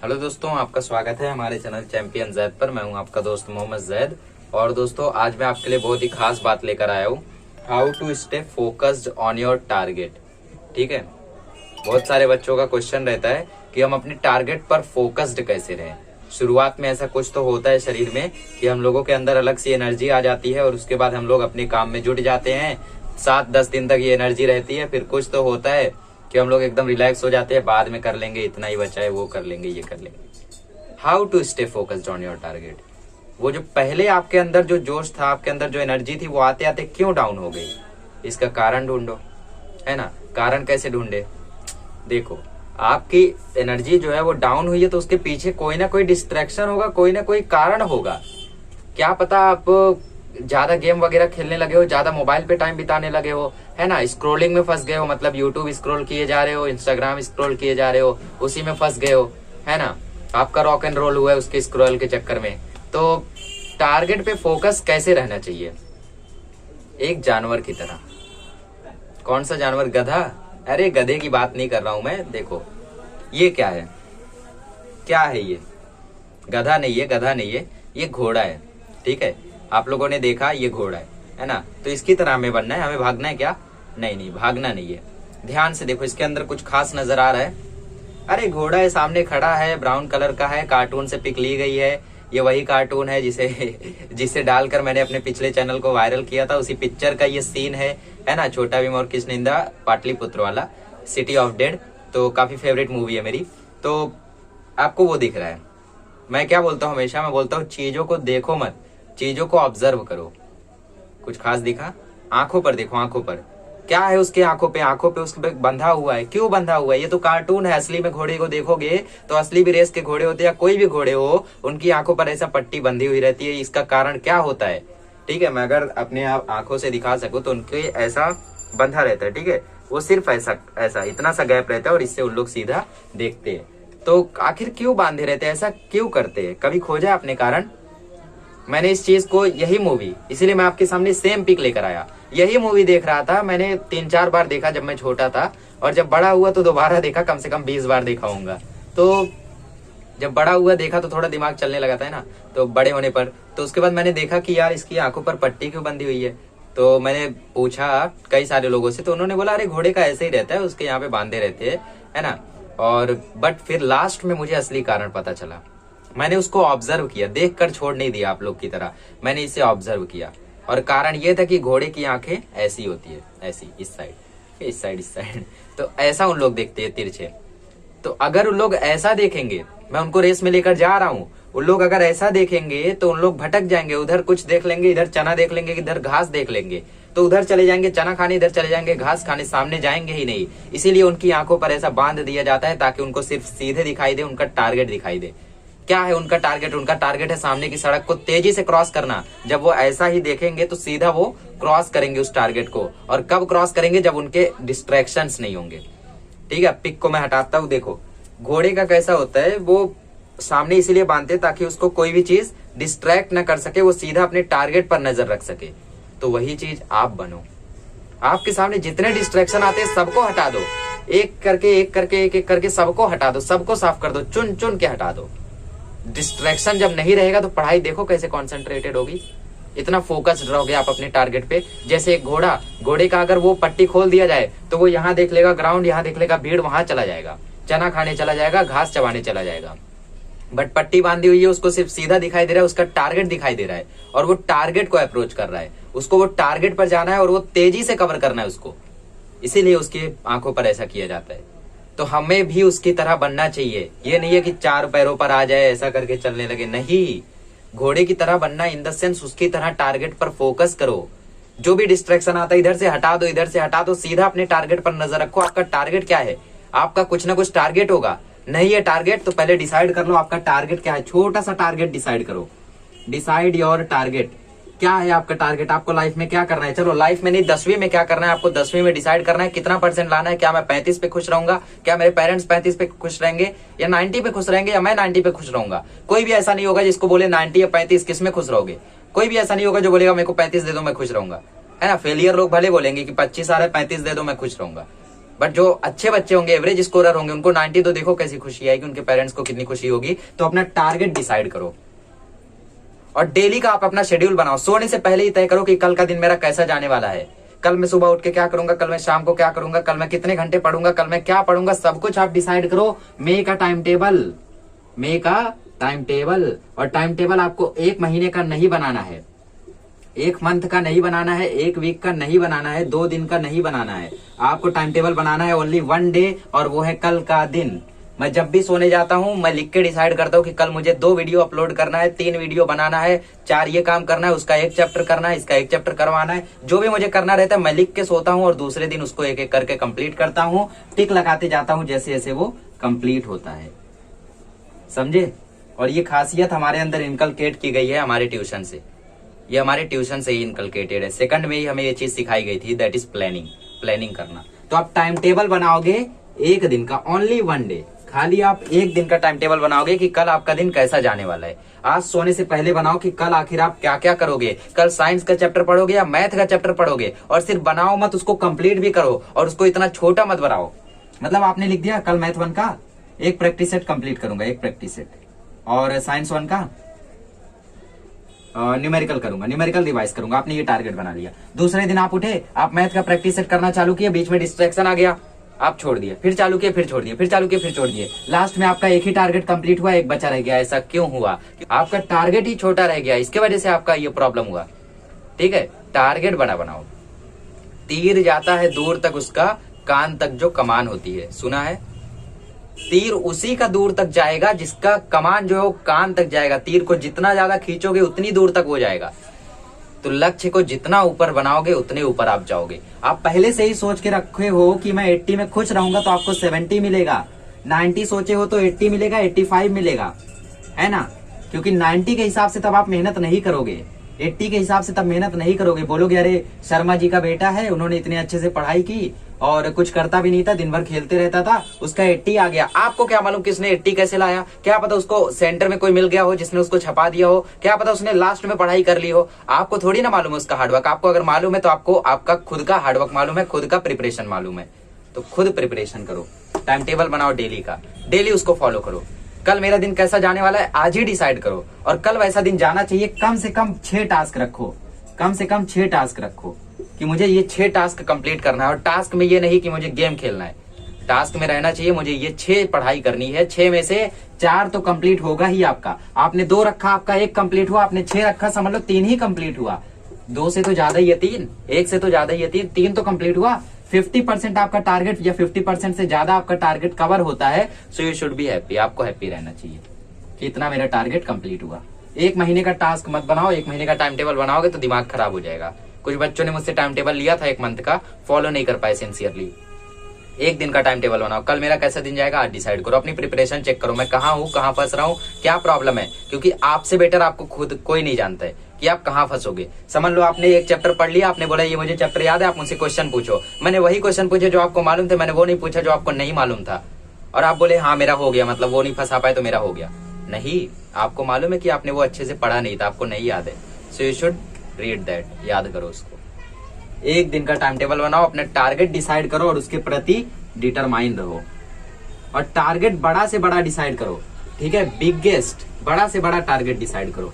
Hello दोस्तों, आपका स्वागत है हमारे चैनल चैंपियन जैद पर। मैं हूं आपका दोस्त मोहम्मद जैद। और दोस्तों, आज मैं आपके लिए बहुत ही खास बात लेकर आया हूं, how to stay focused on your target. ठीक है, बहुत सारे बच्चों का क्वेश्चन रहता है कि हम अपने टारगेट पर फोकस्ड कैसे रहें। शुरुआत में ऐसा कुछ तो होता है शरीर में कि हम लोगों के अंदर अलग सी एनर्जी आ जाती है और उसके बाद हम लोग अपने काम में जुट जाते हैं। 7-10 दिन तक ये एनर्जी रहती है, फिर कुछ तो होता है कि हम लोग एकदम रिलैक्स हो जाते हैं, बाद में कर लेंगे, इतना ही बचा है वो कर लेंगे, ये कर लेंगे। How to stay focused on your target. वो जो पहले आपके अंदर जो जोश था, आपके अंदर जो एनर्जी थी, वो आते आते क्यों डाउन हो गई, इसका कारण ढूंढो, है ना। कारण कैसे ढूंढे? देखो, आपकी एनर्जी जो है वो डाउन हुई है तो उसके पीछे कोई ना कोई डिस्ट्रैक्शन होगा, कोई ना कोई कारण होगा। क्या पता आप ज्यादा गेम वगैरह खेलने लगे हो, ज्यादा मोबाइल पे टाइम बिताने लगे हो, है ना, स्क्रोलिंग में फंस गए हो, मतलब यूट्यूब स्क्रॉल किए जा रहे हो, इंस्टाग्राम स्क्रॉल किए जा रहे हो, उसी में फंस गए हो, है ना। आपका रॉक एंड रोल हुआ है उसके स्क्रॉल के चक्कर में। तो टारगेट पे फोकस कैसे रहना चाहिए? एक जानवर की तरह। कौन सा जानवर? गधा? अरे गधे की बात नहीं कर रहा हूं मैं। देखो, ये क्या है, क्या है ये? गधा नहीं है, गधा नहीं है, ये घोड़ा है। ठीक है, आप लोगों ने देखा ये घोड़ा है ना। तो इसकी तरह हमें बनना है, हमें भागना है क्या? नहीं नहीं, भागना नहीं है। ध्यान से देखो, इसके अंदर कुछ खास नजर आ रहा है? अरे घोड़ा है, सामने खड़ा है, ब्राउन कलर का है, कार्टून से पिक ली गई है। ये वही कार्टून है जिसे डालकर मैंने अपने पिछले चैनल को वायरल किया था। उसी पिक्चर का ये सीन है ना, छोटा भीम और किष्किंधा पाटलिपुत्र वाला, सिटी ऑफ डेड। तो काफी फेवरेट मूवी है मेरी। तो आपको वो दिख रहा है। मैं क्या बोलता हूँ हमेशा, मैं बोलता हूँ चीजों को देखो मत, चीजों को ऑब्जर्व करो। कुछ खास दिखा? आंखों पर देखो, आंखों पर क्या है उसके आंखों पे? आंखों पे उसके बंधा हुआ है। क्यों बंधा हुआ है? ये तो कार्टून है। असली में घोड़े को देखोगे तो असली भी रेस के घोड़े होते हैं या कोई भी घोड़े हो, उनकी आंखों पर ऐसा पट्टी बंधी हुई रहती है। इसका कारण क्या होता है? ठीक है, मैं अगर अपने आप आंखों से दिखा सकूं तो उनके ऐसा बंधा रहता है। ठीक है, वो सिर्फ ऐसा ऐसा इतना सा गैप रहता है और इससे उन लोग सीधा देखते हैं। तो आखिर क्यों बांधे रहते हैं, ऐसा क्यों करते हैं? कभी खोजा अपने कारण? मैंने इस चीज को, यही मूवी, इसीलिए मैं आपके सामने सेम पिक लेकर आया। यही मूवी देख रहा था मैंने, 3-4 बार देखा जब मैं छोटा था, और जब बड़ा हुआ तो दोबारा देखा, कम से कम 20 बार देखा होऊंगा। तो जब बड़ा हुआ देखा तो थोड़ा दिमाग चलने लगा था, है ना, तो बड़े होने पर तो उसके बाद मैंने देखा कि यार इसकी आंखों पर पट्टी क्यों बंधी हुई है। तो मैंने पूछा कई सारे लोगों से, तो उन्होंने बोला अरे घोड़े का ऐसे ही रहता है, उसके यहाँ पे बांधे रहते हैं, है ना। और बट फिर लास्ट में मुझे असली कारण पता चला। मैंने उसको ऑब्जर्व किया, देख कर छोड़ नहीं दिया आप लोग की तरह, मैंने इसे ऑब्जर्व किया। और कारण ये था कि घोड़े की आंखें ऐसी होती है, ऐसी, इस साइड, इस साइड, इस साइड। तो ऐसा उन लोग देखते हैं, तिरछे। तो अगर उन लोग ऐसा देखेंगे, मैं उनको रेस में लेकर जा रहा हूँ, उन लोग अगर ऐसा देखेंगे तो उन लोग भटक जाएंगे। उधर कुछ देख लेंगे, इधर चना देख लेंगे, इधर घास देख लेंगे, तो उधर चले जाएंगे चना खाने, इधर चले जाएंगे घास खाने, सामने जाएंगे ही नहीं। इसीलिए उनकी आंखों पर ऐसा बांध दिया जाता है ताकि उनको सिर्फ सीधे दिखाई दे, उनका टारगेट दिखाई दे। क्या है उनका टारगेट? उनका टारगेट है सामने की सड़क को तेजी से क्रॉस करना। जब वो ऐसा ही देखेंगे तो सीधा वो क्रॉस करेंगे उस टारगेट को। और कब क्रॉस करेंगे? जब उनके डिस्ट्रैक्शंस नहीं होंगे। ठीक है, पिक को मैं हटाता हूं। देखो, घोड़े का कैसा होता है, वो सामने इसीलिए बांधते ताकि उसको कोई भी चीज डिस्ट्रैक्ट न कर सके, वो सीधा अपने टारगेट पर नजर रख सके। तो वही चीज आप बनो। आपके सामने जितने डिस्ट्रैक्शन आते हैं सबको हटा दो, एक करके एक करके एक एक करके सबको हटा दो, सबको साफ कर दो, चुन चुन के हटा दो। डिस्ट्रैक्शन जब नहीं रहेगा तो पढ़ाई देखो कैसे कॉन्सेंट्रेटेड होगी, इतना फोकस्ड रहोगे आप अपने टारगेट पे। जैसे एक घोड़ा, घोड़े का अगर वो पट्टी खोल दिया जाए तो वो यहाँ देख लेगा ग्राउंड, यहाँ देख लेगा भीड़, वहां चला जाएगा, चना खाने चला जाएगा, घास चबाने चला जाएगा। बट पट्टी बांधी हुई है, उसको सिर्फ सीधा दिखाई दे रहा है, उसका टारगेट दिखाई दे रहा है और वो टारगेट को अप्रोच कर रहा है। उसको वो टारगेट पर जाना है और वो तेजी से कवर करना है उसको, इसीलिए उसकी आंखों पर ऐसा किया जाता है। तो हमें भी उसकी तरह बनना चाहिए। ये नहीं है कि 4 पैरों पर आ जाए, ऐसा करके चलने लगे, नहीं। घोड़े की तरह बनना इन द सेंस उसकी तरह टारगेट पर फोकस करो। जो भी डिस्ट्रैक्शन आता है इधर से हटा दो, इधर से हटा दो, सीधा अपने टारगेट पर नजर रखो। आपका टारगेट क्या है? आपका कुछ ना कुछ टारगेट होगा। नहीं है टारगेट तो पहले डिसाइड कर लो आपका टारगेट क्या है। छोटा सा टारगेट डिसाइड करो। Decide your target. क्या है आपका टारगेट? आपको लाइफ में क्या करना है? चलो लाइफ में नहीं, 10वीं में क्या करना है आपको? 10वीं में डिसाइड करना है कितना % लाना है। क्या मैं 35 पे खुश रहूंगा? क्या मेरे पेरेंट्स 35 पे खुश रहेंगे, या 90 पे खुश रहेंगे, या मैं 90 पे खुश रहूंगा? कोई भी ऐसा नहीं होगा जिसको बोले 90 या 35 किस में खुश रहोगे। कोई भी ऐसा नहीं होगा जो बोलेगा मेरे को 35 दे दो मैं खुश रहूंगा, है ना। फेलियर लोग भले बोलेंगे कि 25 आ रहा है 35 दे दो मैं खुश रहूंगा, बट जो अच्छे बच्चे होंगे, एवरेज स्कोरर होंगे, उनको 90, तो देखो कैसी खुशी आएगी, उनके पेरेंट्स को कितनी खुशी होगी। तो अपना टारगेट डिसाइड करो और डेली का आप अपना शेड्यूल बनाओ। सोने से पहले ही तय करो कि कल का दिन मेरा कैसा जाने वाला है, कल मैं सुबह उठ के क्या करूंगा, कल मैं शाम को क्या करूंगा, कल मैं कितने घंटे पढ़ूंगा, कल मैं क्या पढ़ूंगा, सब कुछ आप डिसाइड करो। Make a time table, make a time table. और टाइम टेबल आपको 1 महीने का नहीं बनाना है, 1 मंथ का नहीं बनाना है, 1 वीक का नहीं बनाना है, 2 दिन का नहीं बनाना है। आपको टाइम टेबल बनाना है ओनली 1 डे, और वो है कल का दिन। मैं जब भी सोने जाता हूं मैं लिख के डिसाइड करता हूं कि कल मुझे 2 वीडियो अपलोड करना है, 3 वीडियो बनाना है, 4 ये काम करना है, उसका 1 चैप्टर करना है, इसका 1 चैप्टर करवाना है। जो भी मुझे करना रहता है मैं लिख के सोता हूं और दूसरे दिन उसको एक एक करके कंप्लीट करता हूं, टिक लगाते जाता हूं जैसे जैसे वो कंप्लीट होता है। समझे? और ये खासियत हमारे अंदर इनकलकेट की गई है हमारे ट्यूशन से, ये हमारे ट्यूशन से ही इनकलकेटेड है। सेकंड में ही हमें ये चीज सिखाई गई थी, दैट इज प्लानिंग, प्लानिंग करना। तो आप टाइम टेबल बनाओगे 1 दिन का, ओनली 1 डे, खाली आप 1 दिन का टाइम टेबल बनाओगे कि कल आपका दिन कैसा जाने वाला है। आज सोने से पहले बनाओ कि कल आखिर आप क्या क्या करोगे, कल साइंस का चैप्टर पढ़ोगे या मैथ का चैप्टर पढ़ोगे, और सिर्फ बनाओ मत, उसको कंप्लीट भी करो, और उसको इतना छोटा मत बनाओ। मतलब आपने लिख दिया कल मैथ 1 का 1 प्रैक्टिस सेट कंप्लीट करूंगा, 1 प्रैक्टिस सेट, और साइंस 1 का न्यूमेरिकल करूंगा, न्यूमेरिकल रिवाइज करूंगा, आपने ये टारगेट बना लिया। दूसरे दिन आप उठे, आप मैथ का प्रैक्टिस सेट करना चालू किए, बीच में डिस्ट्रैक्शन आ गया, आप छोड़ दिए, फिर चालू किए, फिर छोड़ दिए, फिर चालू किए, फिर छोड़ दिए। लास्ट में आपका एक ही टारगेट कंप्लीट हुआ, एक बचा रह गया। ऐसा क्यों हुआ? आपका टारगेट ही छोटा रह गया, इसके वजह से आपका ये प्रॉब्लम हुआ। ठीक है, टारगेट बड़ा बनाओ। तीर जाता है दूर तक, उसका कान तक जो कमान होती है, सुना है? तीर उसी का दूर तक जाएगा जिसका कमान जो है वो कान तक जाएगा। तीर को जितना ज्यादा खींचोगे उतनी दूर तक वो जाएगा। तो लक्ष्य को जितना ऊपर बनाओगे उतने ऊपर आप जाओगे। आप पहले से ही सोच के रखे हो कि मैं 80 में खुश रहूंगा तो आपको 70 मिलेगा, 90 सोचे हो तो 80 मिलेगा, 85 मिलेगा, है ना? क्योंकि 90 के हिसाब से तब आप मेहनत नहीं करोगे, 80 के हिसाब से तब मेहनत नहीं करोगे। बोलोगे अरे शर्मा जी का बेटा है, उन्होंने इतने अच्छे से पढ़ाई की और कुछ करता भी नहीं था, दिन भर खेलते रहता था, उसका 80 आ गया। आपको क्या मालूम किसने 80 कैसे लाया? क्या पता उसको सेंटर में कोई मिल गया हो जिसने उसको छपा दिया हो, क्या पता उसने लास्ट में पढ़ाई कर ली हो। आपको थोड़ी ना मालूम है उसका हार्डवर्क। आपको अगर मालूम है तो आपको आपका खुद का हार्डवर्क मालूम है, खुद का प्रिपरेशन मालूम है। तो खुद प्रिपरेशन करो, टाइम टेबल बनाओ डेली का, डेली उसको फॉलो करो। कल मेरा दिन कैसा जाने वाला है आज ही डिसाइड करो, और कल वैसा दिन जाना चाहिए। कम से कम 6 टास्क रखो, कम से कम 6 टास्क रखो कि मुझे ये 6 टास्क कंप्लीट करना है। और टास्क में ये नहीं कि मुझे गेम खेलना है, टास्क में रहना चाहिए मुझे ये 6 पढ़ाई करनी है। 6 में से 4 तो कंप्लीट होगा ही आपका। आपने 2 रखा, आपका 1 कंप्लीट हुआ, आपने 6 रखा, समझ लो 3 ही कंप्लीट हुआ। 2 से तो ज्यादा ही है 3, 1 से तो ज्यादा ही है 3, 3 तो कंप्लीट हुआ। 50% आपका टारगेट या 50% से ज्यादा आपका टारगेट कवर होता है। So you should be happy, आपको हैप्पी रहना चाहिए कि इतना मेरा टारगेट कंप्लीट हुआ। 1 महीने का टास्क मत बनाओ, 1 महीने का टाइम टेबल बनाओगे तो दिमाग खराब हो जाएगा। कुछ बच्चों ने मुझसे टाइम टेबल लिया था 1 मंथ का, फॉलो नहीं कर पाए सिंसियरली। 1 दिन का टाइम टेबल बनाओ, कल मेरा कैसा दिन जाएगा आज डिसाइड करो। अपनी प्रिपरेशन चेक करो, मैं कहाँ हूँ, कहाँ फंस रहा हूँ, क्या प्रॉब्लम है। क्योंकि आपसे बेटर आपको खुद कोई नहीं जानता है कि आप कहाँ फंसोगे। समझ लो आपने 1 चैप्टर पढ़ लिया, आपने बोला ये मुझे चैप्टर याद है, आप मुझसे क्वेश्चन पूछो। मैंने वही क्वेश्चन पूछे जो आपको मालूम थे, मैंने वो नहीं पूछा जो आपको नहीं मालूम था। और आप बोले हाँ मेरा हो गया, मतलब वो नहीं फंसा पाए तो मेरा हो गया। नहीं, आपको मालूम है कि आपने वो अच्छे से पढ़ा नहीं था, आपको नहीं याद है। So you should read that, याद करो उसको। 1 दिन का टाइम टेबल बनाओ, अपने टारगेट डिसाइड करो और उसके प्रति डिटरमाइन रहो। और टारगेट बड़ा से बड़ा डिसाइड करो, ठीक है? बिगेस्ट, बड़ा से बड़ा टारगेट डिसाइड करो।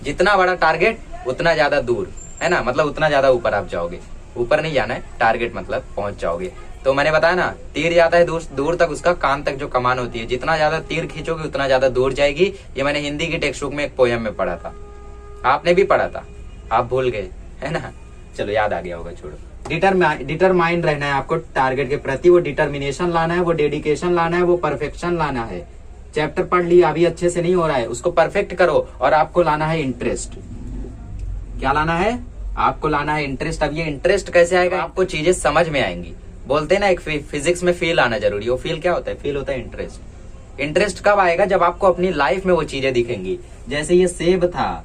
जितना बड़ा टारगेट उतना ज्यादा दूर, है ना? मतलब उतना ज्यादा ऊपर आप जाओगे। ऊपर नहीं जाना है, टारगेट मतलब पहुंच जाओगे। तो मैंने बताया ना, तीर जाता है दूर तक, उसका कान तक जो कमान होती है। जितना ज्यादा तीर खींचोगे उतना ज्यादा दूर जाएगी। ये मैंने हिंदी की टेक्स्ट बुक में एक पोयम में पढ़ा था, आपने भी पढ़ा था, आप भूल गए, है ना? चलो याद आ गया होगा, छोड़ो। डिटरमाइन रहना है आपको टारगेट के प्रति। वो डिटर्मिनेशन लाना है, वो डेडिकेशन लाना है, वो परफेक्शन लाना है। चैप्टर पढ़ लिया, अभी अच्छे से नहीं हो रहा है, उसको परफेक्ट करो। और आपको लाना है इंटरेस्ट। क्या लाना है? आपको लाना है इंटरेस्ट। अब ये इंटरेस्ट कैसे आएगा? आपको चीजें समझ में आएंगी। बोलते हैं ना एक फिजिक्स में फील आना जरूरी है, वो फील क्या होता है? फील होता है इंटरेस्ट। इंटरेस्ट कब आएगा? जब आपको अपनी लाइफ में वो चीजें दिखेंगी। जैसे ये सेब था,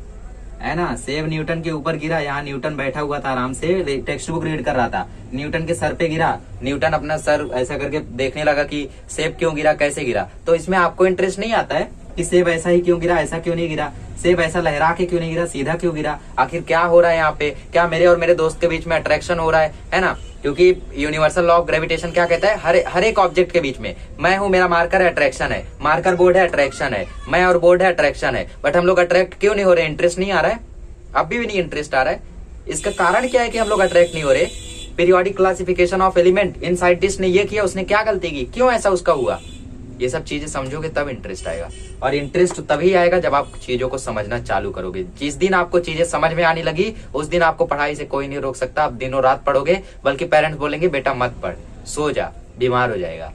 है ना? सेब न्यूटन के ऊपर गिरा, यहाँ न्यूटन बैठा हुआ था आराम से, टेक्स्ट बुक रीड कर रहा था। न्यूटन के सर पे गिरा, न्यूटन अपना सर ऐसा करके देखने लगा कि सेब क्यों गिरा, कैसे गिरा। तो इसमें आपको इंटरेस्ट नहीं आता है कि सेब ऐसा ही क्यों गिरा, ऐसा क्यों नहीं गिरा, सेब ऐसा लहरा के क्यों नहीं गिरा, सीधा क्यों गिरा, आखिर क्या हो रहा है यहाँ पे, क्या मेरे और मेरे दोस्त के बीच में अट्रैक्शन हो रहा है ना? क्योंकि यूनिवर्सल लॉ ऑफ ग्रेविटेशन क्या कहता है, हर एक ऑब्जेक्ट के बीच में, मैं हूं, मेरा मार्कर है, अट्रैक्शन है, मार्कर बोर्ड है, अट्रैक्शन है, मैं और बोर्ड है, अट्रैक्शन है, बट हम लोग अट्रैक्ट क्यों नहीं हो रहे? इंटरेस्ट नहीं आ रहा है, अभी भी नहीं इंटरेस्ट आ रहा है। इसका कारण क्या है कि हम लोग अट्रैक्ट नहीं हो रहे? Periodic classification of element, in scientist ने ये किया, उसने क्या गलती की, क्यों ऐसा उसका हुआ, ये सब चीजें समझोगे तब इंटरेस्ट आएगा। और इंटरेस्ट तभी आएगा जब आप चीजों को समझना चालू करोगे। जिस दिन आपको चीजें समझ में आने लगी उस दिन आपको पढ़ाई से कोई नहीं रोक सकता। आप दिनों रात पढ़ोगे, बल्कि पेरेंट्स बोलेंगे बेटा मत पढ़, सो जा, बीमार हो जाएगा।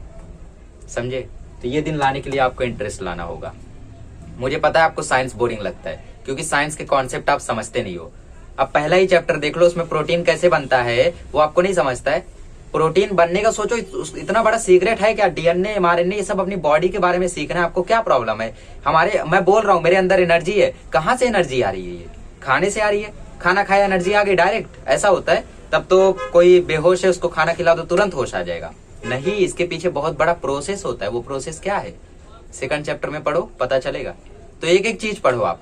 समझे? तो ये दिन लाने के लिए आपको इंटरेस्ट लाना होगा। मुझे पता है आपको साइंस बोरिंग लगता है, क्योंकि साइंस के कॉन्सेप्ट आप समझते नहीं हो। अब पहला ही चैप्टर देख लो, उसमें प्रोटीन कैसे बनता है वो आपको नहीं समझता है। प्रोटीन बनने का सोचो, इतना बड़ा सीक्रेट है क्या? डीएनए, एमआरएनए, ये सब अपनी बॉडी के बारे में सीखना है। आपको क्या प्रॉब्लम है? मैं बोल रहा हूँ मेरे अंदर एनर्जी है। कहाँ से एनर्जी आ रही है? ये खाने से आ रही है। खाना खाया एनर्जी आ गई डायरेक्ट, ऐसा होता है? तब तो कोई बेहोश है, उसको खाना खिला दो तुरंत होश आ जाएगा। नहीं, इसके पीछे बहुत बड़ा प्रोसेस होता है। वो प्रोसेस क्या है? सेकंड चैप्टर में पढ़ो, पता चलेगा। तो एक एक चीज पढ़ो, आप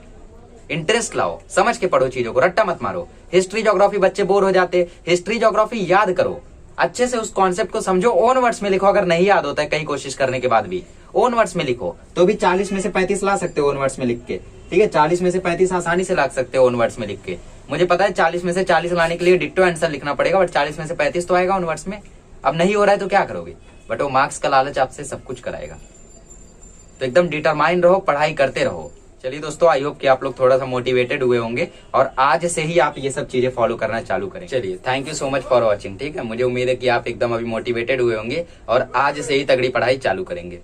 इंटरेस्ट लाओ, समझ के पढ़ो चीजों को, रट्टा मत मारो। हिस्ट्री ज्योग्राफी बच्चे बोर हो जाते, हिस्ट्री ज्योग्राफी याद करो, अच्छे से उस कॉन्सेप्ट को समझो। ओन वर्ड्स में लिखो, अगर नहीं याद होता है कई कोशिश करने के बाद भी ओन वर्ड्स में लिखो, तो भी 40 में से 35 ला सकते हो ओन वर्ड्स में लिख के। ठीक है, 40 में से 35 आसानी से ला सकते हो ओन वर्ड्स में लिख के। मुझे पता है 40 में से 40 लाने के लिए डिट्टो आंसर लिखना पड़ेगा, बट 40 में से 35 तो आएगा ओन वर्ड्स में। अब नहीं हो रहा है तो क्या करोगे? बट वो मार्क्स का लालच आपसे सब कुछ कराएगा। तो एकदम डिटरमाइन रहो, पढ़ाई करते रहो। चलिए दोस्तों, आई होप कि आप लोग थोड़ा सा मोटिवेटेड हुए होंगे और आज से ही आप ये सब चीजें फॉलो करना चालू करें। चलिए, thank you so much for watching. ठीक है, मुझे उम्मीद है कि आप एकदम अभी मोटिवेटेड हुए होंगे और आज से ही तगड़ी पढ़ाई चालू करेंगे।